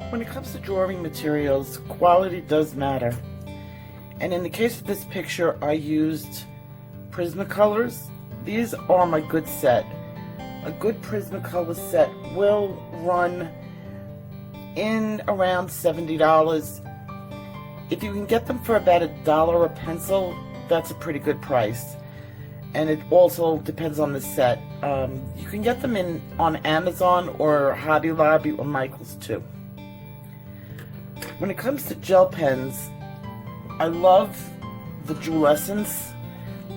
When it comes to drawing materials, quality does matter. And in the case of this picture, I used Prismacolors. These are my good set. A good Prismacolor set will run in around $70. If you can get them for about $1 a pencil, that's a pretty good price. And it also depends on the set. You can get them on Amazon or Hobby Lobby or Michael's too. When it comes to gel pens, I love the Jewelescent.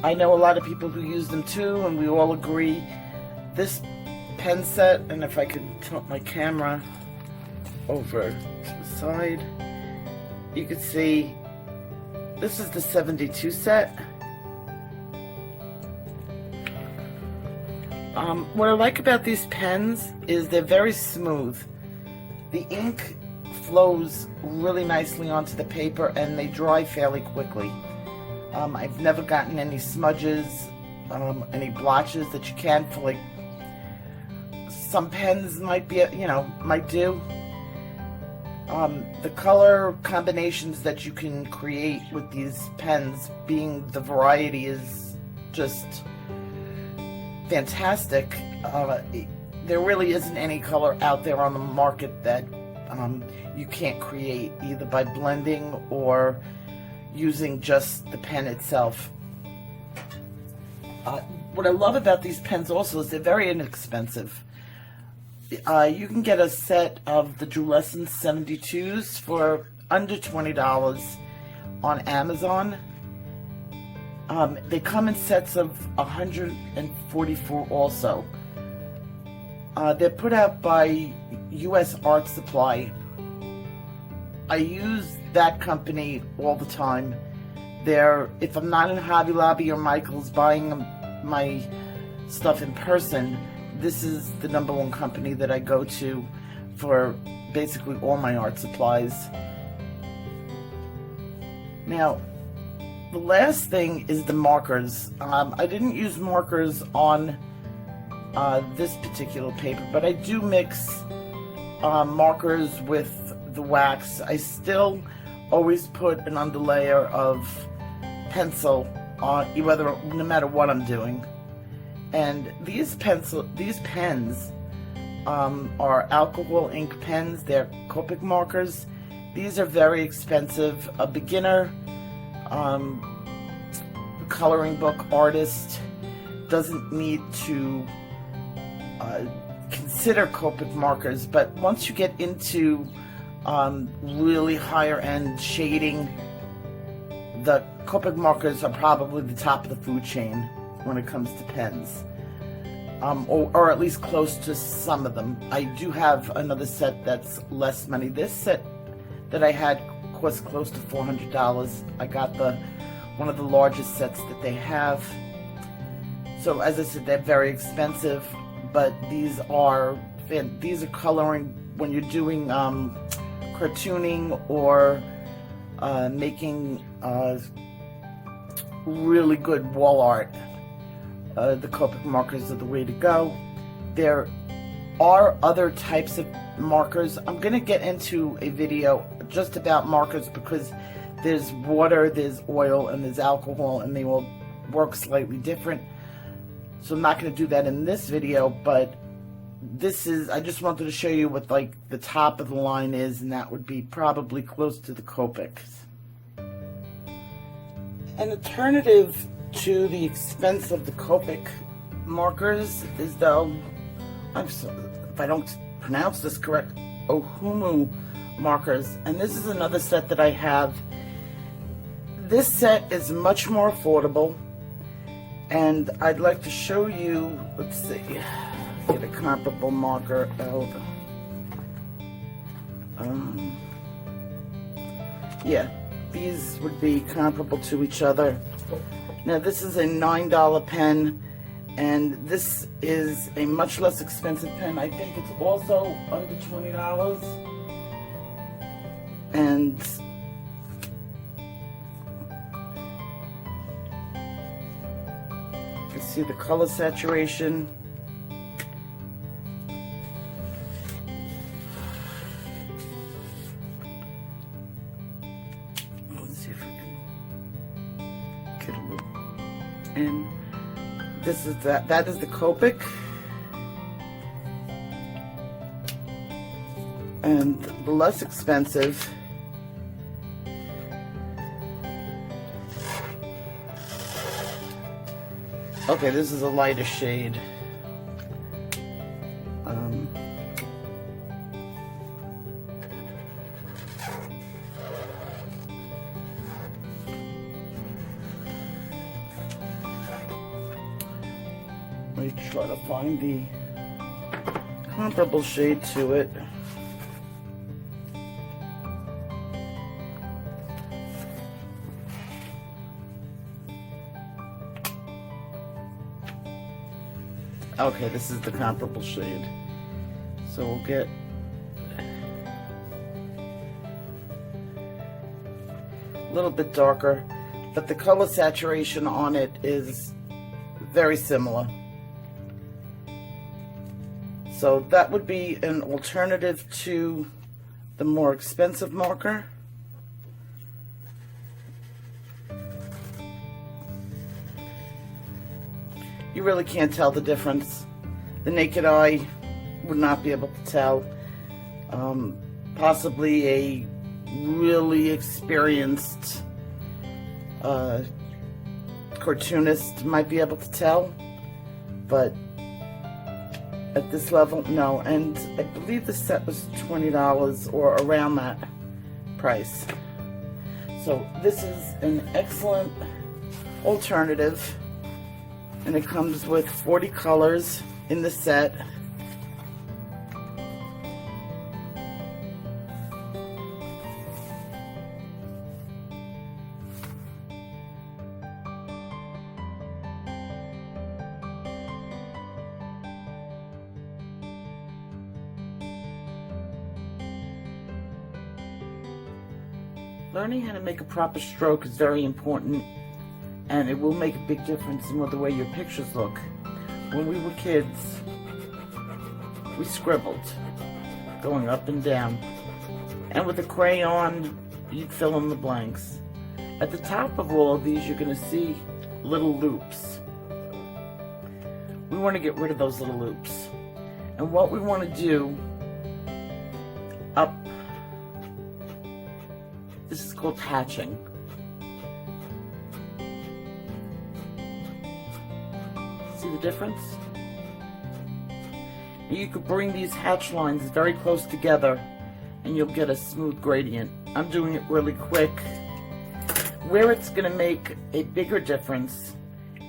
I know a lot of people who use them too, and we all agree. This pen set, and if I can tilt my camera over to the side, you can see this is the 72 set. What I like about these pens is they're very smooth. The ink flows really nicely onto the paper and they dry fairly quickly. I've never gotten any smudges, any blotches that you can for, like, some pens might be, might do. The color combinations that you can create with these pens, being the variety, is just fantastic. There really isn't any color out there on the market that you can't create either by blending or using just the pen itself. What I love about these pens also is they're very inexpensive. You can get a set of the Jewelescent 72s for under $20 on Amazon. They come in sets of 144 also. They're put out by U.S. Art Supply. I use that company all the time. If I'm not in Hobby Lobby or Michael's buying my stuff in person, this is the #1 company that I go to for basically all my art supplies. Now, the last thing is the markers. I didn't use markers on this particular paper, but I do mix markers with the wax. I still always put an underlayer of pencil on, no matter what I'm doing. And these pens are alcohol ink pens. They're Copic markers. These are very expensive. A beginner coloring book artist doesn't need to consider Copic markers, but once you get into really higher end shading, the Copic markers are probably the top of the food chain when it comes to pens, or at least close to some of them. I do have another set that's less money. This set that I had cost close to $400. I got one of the largest sets that they have. So as I said, they're very expensive, but these are coloring when you're doing cartooning or making really good wall art. The Copic markers are the way to go. There are other types of markers. I'm going to get into a video just about markers because there's water, there's oil, and there's alcohol, and they will work slightly different. So I'm not going to do that in this video, but I just wanted to show you what, like, the top of the line is, and that would be probably close to the Copics. An alternative to the expense of the Copic markers is if I don't pronounce this correct, Ohumu markers, and this is another set that I have. This set is much more affordable, and I'd like to show you, let's see, get a comparable marker out. Yeah, these would be comparable to each other. Now this is a $9 pen, and this is a much less expensive pen. I think it's also under $20. And you can see the color saturation. And this is that is the Copic. And the less expensive okay, this is a lighter shade. Let me try to find the comparable shade to it. Okay, this is the comparable shade. So we'll get a little bit darker, but the color saturation on it is very similar. So that would be an alternative to the more expensive marker. You really can't tell the difference. The naked eye would not be able to tell. Possibly a really experienced cartoonist might be able to tell, but at this level, no. And I believe the set was $20 or around that price. So this is an excellent alternative. And it comes with 40 colors in the set. Learning how to make a proper stroke is very important, and it will make a big difference in the way your pictures look. When we were kids, we scribbled, going up and down. And with a crayon, you'd fill in the blanks. At the top of all of these, you're going to see little loops. We want to get rid of those little loops. And what we want to do up, this is called hatching. See the difference? You could bring these hatch lines very close together and you'll get a smooth gradient. I'm doing it really quick. Where it's going to make a bigger difference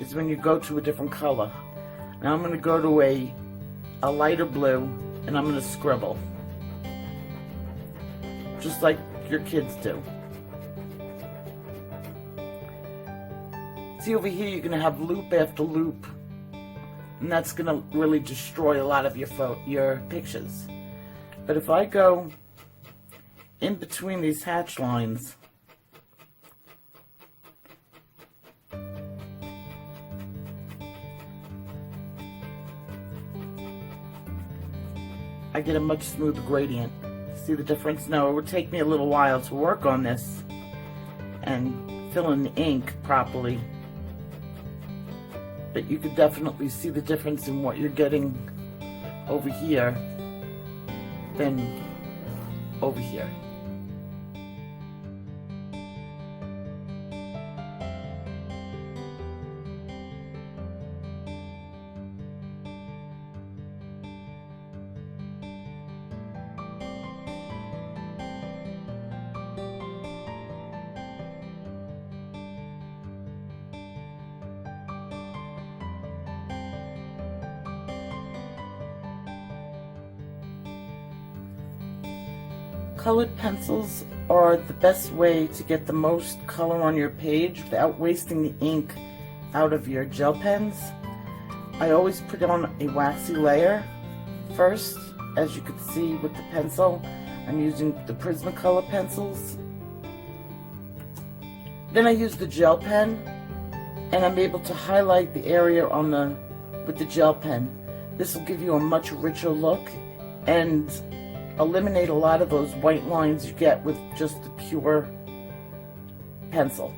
is when you go to a different color. Now I'm going to go to a lighter blue and I'm going to scribble. Just like your kids do. See over here, you're going to have loop after loop. And that's going to really destroy a lot of your pictures. But if I go in between these hatch lines, I get a much smoother gradient. See the difference? Now, it would take me a little while to work on this and fill in the ink properly. But you could definitely see the difference in what you're getting over here than over here. Colored pencils are the best way to get the most color on your page without wasting the ink out of your gel pens. I always put on a waxy layer first. As you can see with the pencil, I'm using the Prismacolor pencils. Then I use the gel pen and I'm able to highlight the area with the gel pen. This will give you a much richer look and eliminate a lot of those white lines you get with just the pure pencil.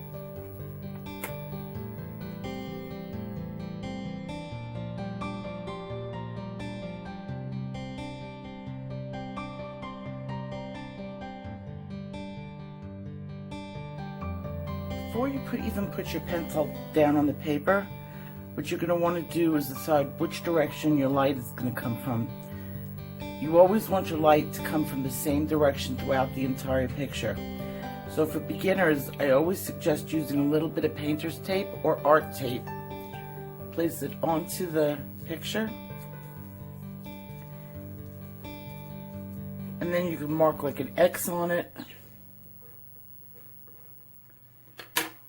before you even put your pencil down on the paper, what you're going to want to do is decide which direction your light is going to come from. You always want your light to come from the same direction throughout the entire picture. So for beginners, I always suggest using a little bit of painter's tape or art tape. Place it onto the picture, and then you can mark like an X on it.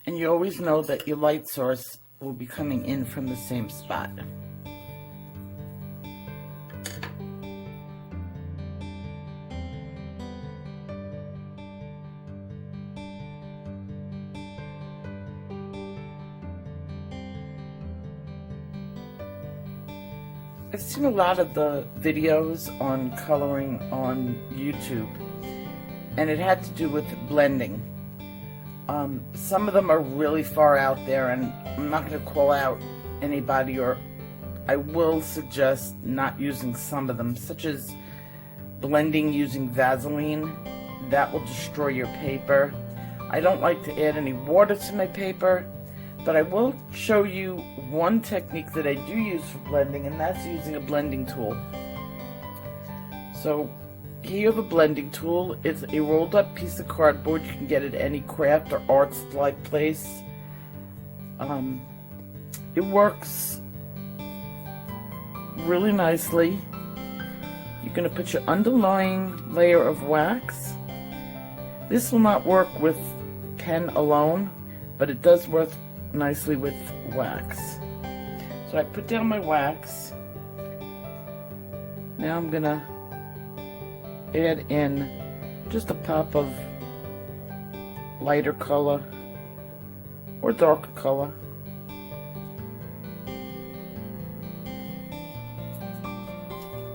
And you always know that your light source will be coming in from the same spot. I've seen a lot of the videos on coloring on YouTube, and it had to do with blending. Some of them are really far out there, and I'm not going to call out anybody, or I will suggest not using some of them, such as blending using Vaseline. That will destroy your paper. I don't like to add any water to my paper, but I will show you one technique that I do use for blending, and that's using a blending tool. So here the blending tool is a rolled up piece of cardboard. You can get it at any craft or art supply place. It works really nicely. You're going to put your underlying layer of wax. This will not work with pen alone, but it does work nicely with wax. So I put down my wax. Now I'm going to add in just a pop of lighter color or darker color.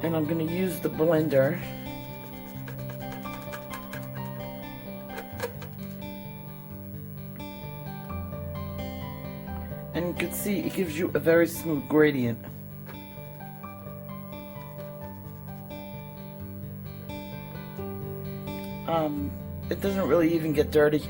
And I'm going to use the blender and you can see it gives you a very smooth gradient. It doesn't really even get dirty.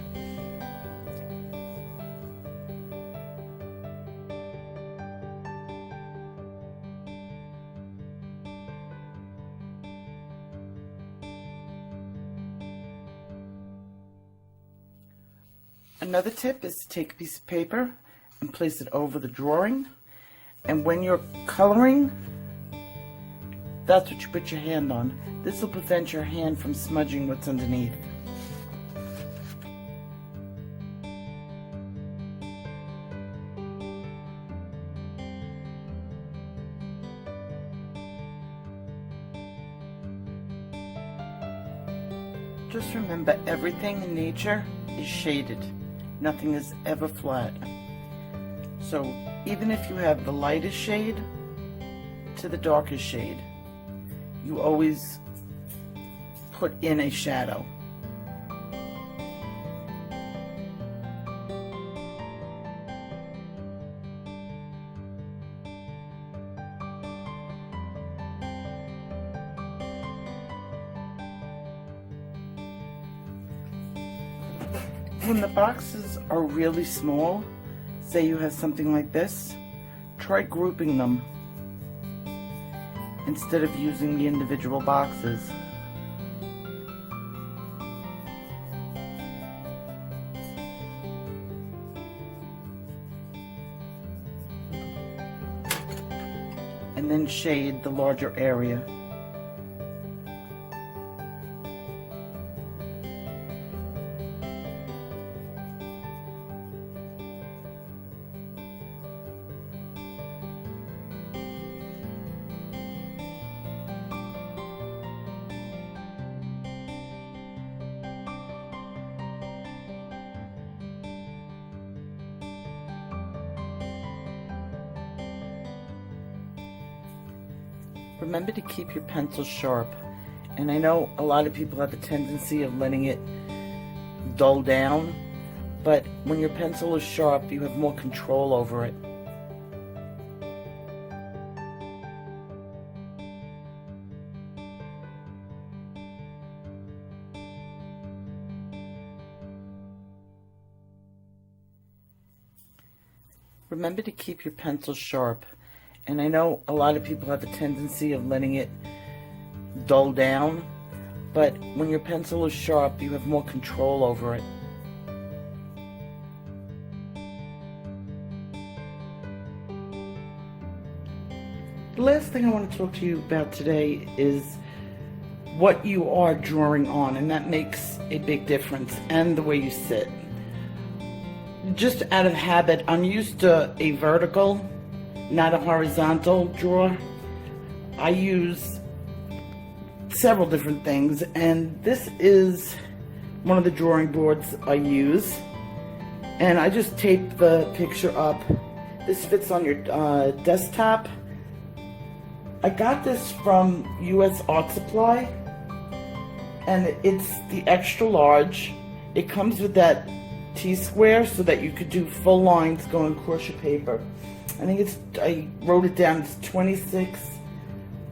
Another tip is to take a piece of paper and place it over the drawing, and when you're coloring, that's what you put your hand on. This will prevent your hand from smudging what's underneath. Just remember, everything in nature is shaded. Nothing is ever flat. So even if you have the lightest shade to the darkest shade, you always put in a shadow. When the boxes are really small, say you have something like this, try grouping them instead of using the individual boxes. And then shade the larger area. Remember to keep your pencil sharp, and I know a lot of people have the tendency of letting it dull down, but when your pencil is sharp, you have more control over it. Remember to keep your pencil sharp. And I know a lot of people have a tendency of letting it dull down, but when your pencil is sharp, you have more control over it. The last thing I want to talk to you about today is what you are drawing on, and that makes a big difference, and the way you sit. Just out of habit, I'm used to a vertical, not a horizontal draw. I use several different things, and this is one of the drawing boards I use, and I just tape the picture up. This fits on your desktop. I got this from US Art Supply, and it's the extra large. It comes with that T-square so that you could do full lines going across your paper. I wrote it down, it's 26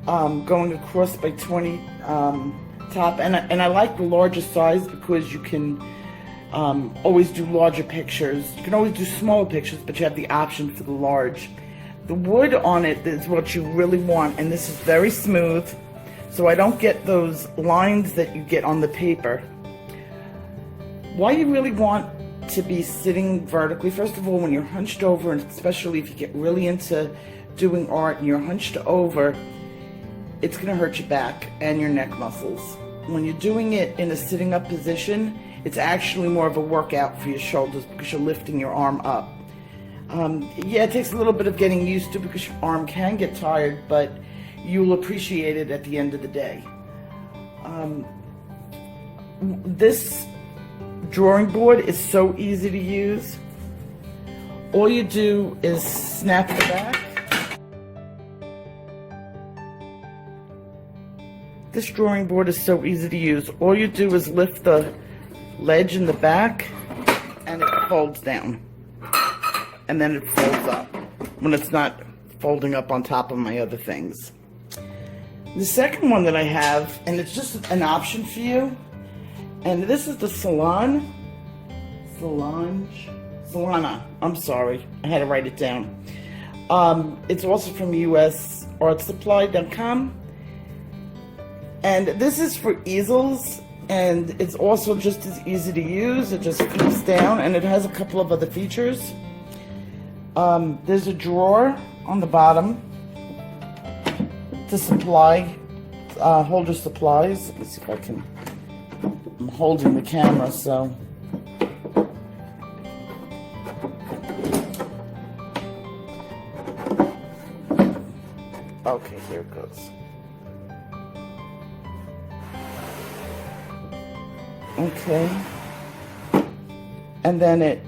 going across by 20 top, and I like the larger size because you can always do larger pictures. You can always do smaller pictures, but you have the option for the large. The wood on it is what you really want, and this is very smooth, so I don't get those lines that you get on the paper. Why you really want to be sitting vertically, first of all, when you're hunched over, and especially if you get really into doing art and you're hunched over, it's going to hurt your back and your neck muscles. When you're doing it in a sitting up position, it's actually more of a workout for your shoulders because you're lifting your arm up. Yeah, it takes a little bit of getting used to because your arm can get tired, but you'll appreciate it at the end of the day. This drawing board is so easy to use. All you do is snap the back. This drawing board is so easy to use. All you do is lift the ledge in the back and it folds down. And then it folds up when it's not folding up on top of my other things. The second one that I have, and it's just an option for you, and this is the Solana, I'm sorry, I had to write it down. It's also from usartsupply.com, and this is for easels, and it's also just as easy to use. It just flips down, and it has a couple of other features. There's a drawer on the bottom to hold your supplies. Let me see if I can. I'm holding the camera, so. Okay, here it goes. Okay. And then it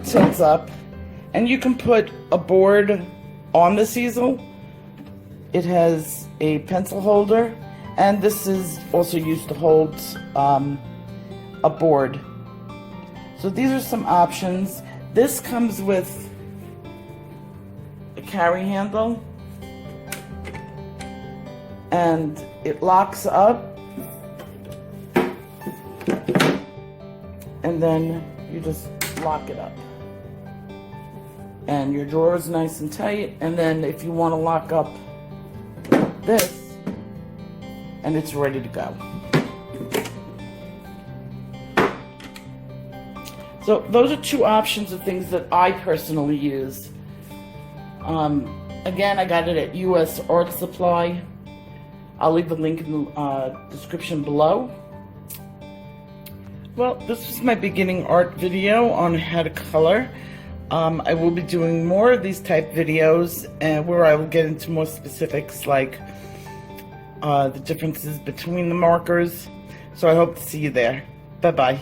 tilts up. And you can put a board on this easel. It has a pencil holder, and this is also used to hold a board. So these are some options. This comes with a carry handle, and it locks up, and then you just lock it up. And your drawer is nice and tight, and then if you want to lock up this, and it's ready to go. So those are two options of things that I personally use. Again, I got it at US Art Supply. I'll leave the link in the description below. Well, this was my beginning art video on how to color. I will be doing more of these type videos where I will get into more specifics like the differences between the markers. So I hope to see you there. Bye-bye.